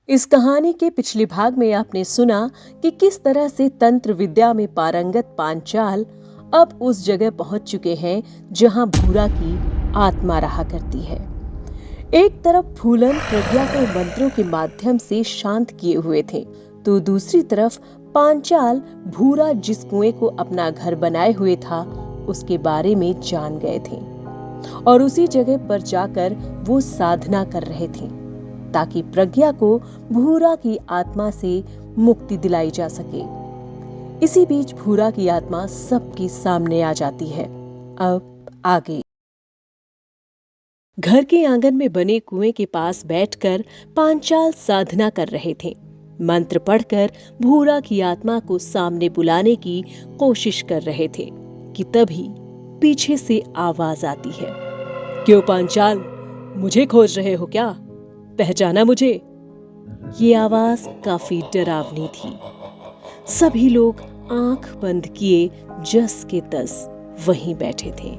इस कहानी के पिछले भाग में आपने सुना कि किस तरह से तंत्र विद्या में पारंगत पांचाल अब उस जगह पहुंच चुके हैं जहां भूरा की आत्मा रहा करती है। एक तरफ फूलन प्रज्ञा को मंत्रों के माध्यम से शांत किए हुए थे, तो दूसरी तरफ पांचाल भूरा जिस कुएं को अपना घर बनाए हुए था उसके बारे में जान गए थे और उसी जगह पर जाकर वो साधना कर रहे थे ताकि प्रज्ञा को भूरा की आत्मा से मुक्ति दिलाई जा सके। इसी बीच भूरा की आत्मा सबके सामने आ जाती है। अब आगे घर के आंगन में बने कुएं के पास बैठकर पांचाल साधना कर रहे थे। मंत्र पढ़कर भूरा की आत्मा को सामने बुलाने की कोशिश कर रहे थे कि तभी पीछे से आवाज आती है। क्यों पांचाल, मुझे खोज रहे हो क्या? पहचाना मुझे? ये आवाज काफी डरावनी थी। सभी लोग आंख बंद किए जस के तस वहीं बैठे थे।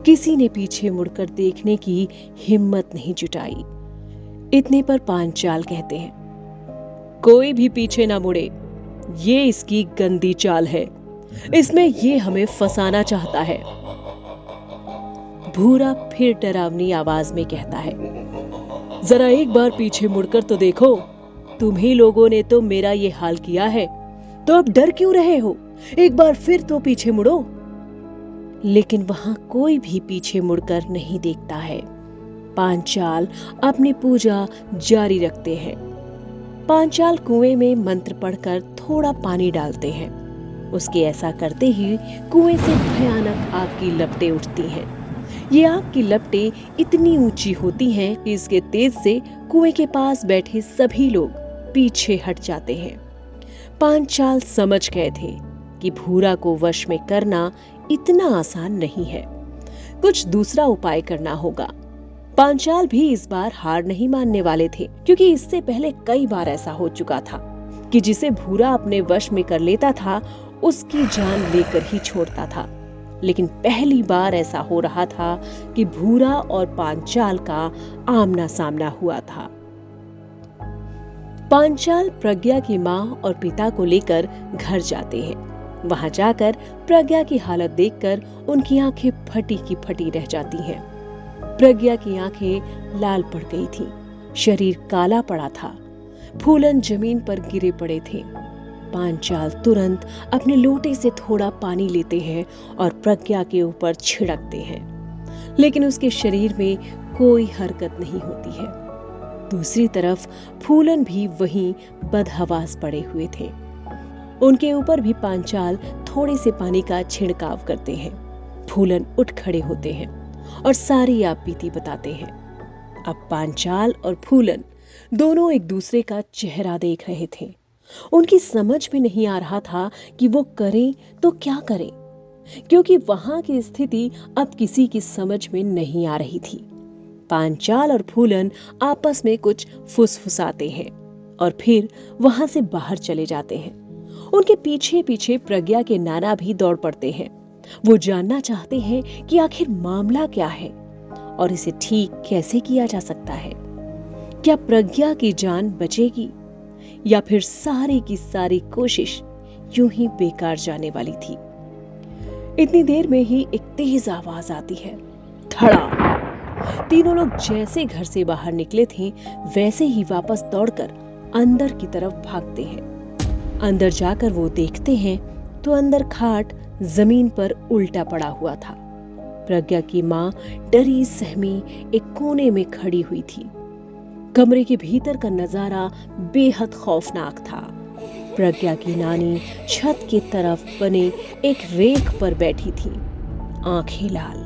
किसी ने पीछे मुड़कर देखने की हिम्मत नहीं जुटाई। इतने पर पांचाल कहते हैं, कोई भी पीछे ना मुड़े, ये इसकी गंदी चाल है, इसमें ये हमें फंसाना चाहता है। भूरा फिर डरावनी आवाज में कहता है, जरा एक बार पीछे मुड़कर तो देखो, तुम्ही लोगों ने तो मेरा ये हाल किया है, तो अब डर क्यों रहे हो? एक बार फिर तो पीछे मुड़ो। लेकिन वहां कोई भी पीछे मुड़कर नहीं देखता है। पांचाल अपनी पूजा जारी रखते हैं। पांचाल कुएं में मंत्र पढ़कर थोड़ा पानी डालते हैं। उसके ऐसा करते ही कुएं से भयानक आग की लपटें उठती हैं। ये आग की लपटें इतनी ऊंची होती हैं कि इसके तेज से कुएं के पास बैठे सभी लोग पीछे हट जाते हैं। पांचाल समझ गए थे कि भूरा को वश में करना इतना आसान नहीं है, कुछ दूसरा उपाय करना होगा। पांचाल भी इस बार हार नहीं मानने वाले थे, क्योंकि इससे पहले कई बार ऐसा हो चुका था कि जिसे भूरा अपने वश में कर लेता था उसकी जान लेकर ही छोड़ता था। लेकिन पहली बार ऐसा हो रहा था कि भूरा और पांचाल का आमना सामना हुआ था। पांचाल प्रज्ञा की मां और पिता को लेकर घर जाते हैं। वहां जाकर प्रज्ञा की हालत देखकर उनकी आंखें फटी की फटी रह जाती हैं। प्रज्ञा की आंखें लाल पड़ गई थीं, शरीर काला पड़ा था, फूलन जमीन पर गिरे पड़े थे। पांचाल तुरंत अपने लोटे से थोड़ा पानी लेते हैं और प्रज्ञा के ऊपर छिड़कते हैं, लेकिन उसके शरीर में कोई हरकत नहीं होती है। दूसरी तरफ फूलन भी वहीं बदहवास पड़े हुए थे। उनके ऊपर भी पांचाल थोड़े से पानी का छिड़काव करते हैं। फूलन उठ खड़े होते हैं और सारी आपबीती बताते हैं। अब पांचाल और फूलन दोनों एक दूसरे का चेहरा देख रहे थे। उनकी समझ में नहीं आ रहा था कि वो करें तो क्या करें, क्योंकि वहां की स्थिति अब किसी की समझ में नहीं आ रही थी। पांचाल और फूलन आपस में कुछ फुसफुसाते हैं और फिर वहां से बाहर चले जाते हैं। उनके पीछे पीछे प्रज्ञा के नाना भी दौड़ पड़ते हैं। वो जानना चाहते हैं कि आखिर मामला क्या है और इसे ठीक कैसे किया जा सकता है। क्या प्रज्ञा की जान बचेगी या फिर सारी की सारी कोशिश यूं ही बेकार जाने वाली थी। इतनी देर में ही एक तेज आवाज आती है, धड़ा। तीनों लोग जैसे घर से बाहर निकले थे वैसे ही वापस दौड़कर अंदर की तरफ भागते हैं। अंदर जाकर वो देखते हैं तो अंदर खाट जमीन पर उल्टा पड़ा हुआ था। प्रज्ञा की मां डरी सहमी एक कोने में खड़ी हुई थी। कमरे के भीतर का नजारा बेहद खौफनाक था। प्रज्ञा की नानी छत की तरफ बने एक रेख पर बैठी थी, आंखें लाल,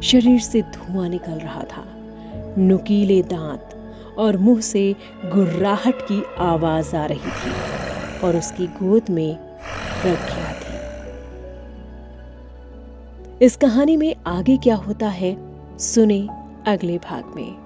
शरीर से धुआं निकल रहा था, नुकीले दांत और मुंह से गुर्राहट की आवाज आ रही थी और उसकी गोद में प्रज्ञा थी। इस कहानी में आगे क्या होता है सुने अगले भाग में।